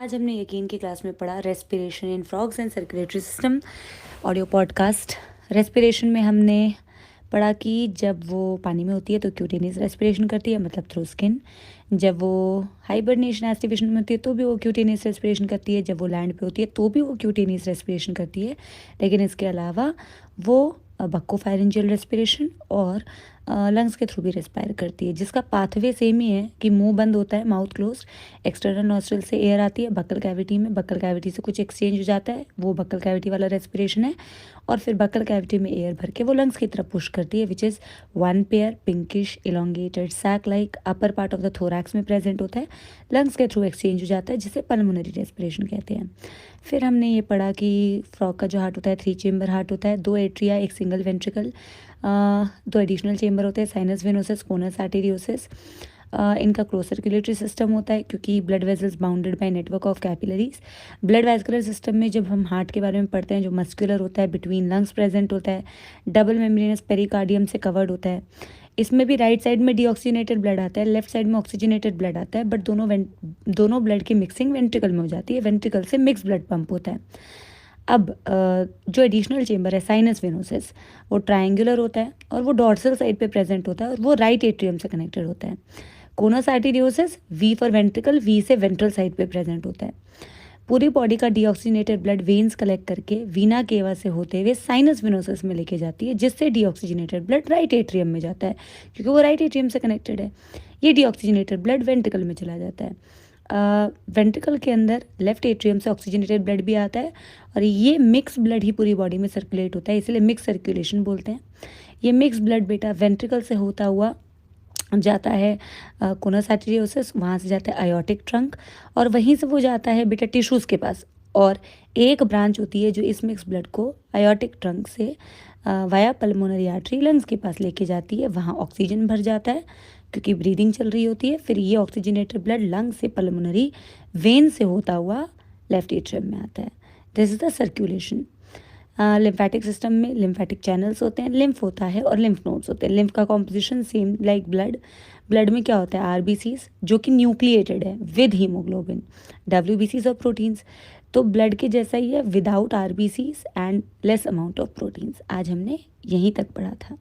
आज हमने यकीन की क्लास में पढ़ा respiration in frogs and circulatory system audio podcast. Respiration में हमने पढ़ा कि जब वो पानी में होती है तो क्यूटेनियस रेस्पिरेशन करती है, मतलब थ्रू स्किन। जब वो हाइबरनेशन एस्टिवेशन में होती है तो भी वो क्यूटेनियस रेस्पिरेशन करती है। जब वो लैंड पे होती है तो भी वो क्यूटेनियस रेस्पिरेशन करती है। लेकिन इसके अलावा वो बक्कोफायरिंजियल रेस्पिरेशन और लंग्स के थ्रू भी रेस्पायर करती है, जिसका पाथवे सेम ही है कि मुंह बंद होता है, माउथ क्लोज, एक्सटर्नल नॉस्ट्रल से एयर आती है बक्कल कैविटी में, बक्कल कैविटी से कुछ एक्सचेंज हो जाता है, वो बक्कल कैविटी वाला रेस्पिरेशन है, और फिर बक्कल कैविटी में एयर भर के वो लंग्स की तरफ पुश करती है, which is one pair pinkish elongated sac like upper part of the thorax में प्रेजेंट होता है, लंग्स के थ्रू एक्सचेंज हो जाता है, जिसे पल्मोनरी रेस्पिरेशन कहते हैं। फिर हमने ये पढ़ा कि फ्रॉग का जो हार्ट होता है 3 चेम्बर हार्ट होता है, 2 एट्रिया, एक सिंगल वेंट्रिकल, 2 एडिशनल चेम्बर होते हैं, साइनस वेनोसस, कोनस आर्टेरियोसिस। इनका क्लोज सर्कुलेटरी सिस्टम होता है क्योंकि blood vessels bounded by network of capillaries. Blood vascular system में जब हम हार्ट के बारे में पढ़ते हैं, जो मस्कुलर होता है, बिटवीन लंग्स प्रेजेंट होता है, डबल मेम्ब्रेनस पेरिकार्डियम से कवर्ड होता है। इसमें भी राइट साइड में डीऑक्सीजनेटेड ब्लड आता है, लेफ्ट साइड में ऑक्सीजनेटेड ब्लड आता है, बट दोनों ब्लड की मिक्सिंग वेंट्रिकल में हो जाती है, वेंट्रिकल से मिक्स ब्लड पंप होता है। अब जो एडिशनल चेम्बर है साइनस वेनोसिस, वो ट्रायंगुलर होता है और वो डॉर्सल साइड पे प्रेजेंट होता है और वो राइट एट्रियम से कनेक्टेड होता है। Conus arteriosus, V for ventricle, V से वेंट्रल साइड पे प्रेजेंट होता है। पूरी बॉडी का डीऑक्सीजनेटेड ब्लड वेन्स कलेक्ट करके वीना केवा से होते हुए साइनस वेनोसिस में लेके जाती है, जिससे डीऑक्सीजनेटेड ब्लड राइट एट्रियम में जाता है क्योंकि वो राइट एट्रियम से कनेक्टेड है। ये डीऑक्सीजनेटेड ब्लड वेंट्रिकल में चला जाता है। वेंट्रिकल के अंदर लेफ्ट एट्रियम से ऑक्सीजनेटेड ब्लड भी आता है और ये मिक्स ब्लड ही पूरी बॉडी में सर्कुलेट होता है, इसलिए मिक्स सर्कुलेशन बोलते हैं। ये मिक्स ब्लड बेटा वेंट्रिकल से होता हुआ जाता है कोनस आर्टेरियोसिस, वहाँ से जाता है आयोटिक ट्रंक और वहीं से वो जाता है बेटा टिश्यूज़ के पास, और एक ब्रांच होती है जो इस मिक्स ब्लड को आयोटिक ट्रंक से वाया पल्मोनरी आर्टरी लंग्स के पास लेके जाती है। वहाँ ऑक्सीजन भर जाता है क्योंकि ब्रीदिंग चल रही होती है। फिर ये ऑक्सीजनेटेड ब्लड लंग से पल्मोनरी वेन से होता हुआ लेफ्ट एट्रियम में आता है। This is the circulation. Lymphatic system में लिम्फेटिक चैनल्स होते हैं, लिम्फ होता है और लिम्फ नोड्स होते हैं। लिम्फ का composition same like blood. Blood में क्या होता है, आरबीसीज जो कि न्यूक्लिएटेड है विद हीमोग्लोबिन, डब्ल्यूबीसीज और प्रोटीन्स। तो ब्लड के जैसा ही है without RBCs and less amount of proteins. आज हमने यहीं तक पढ़ा था।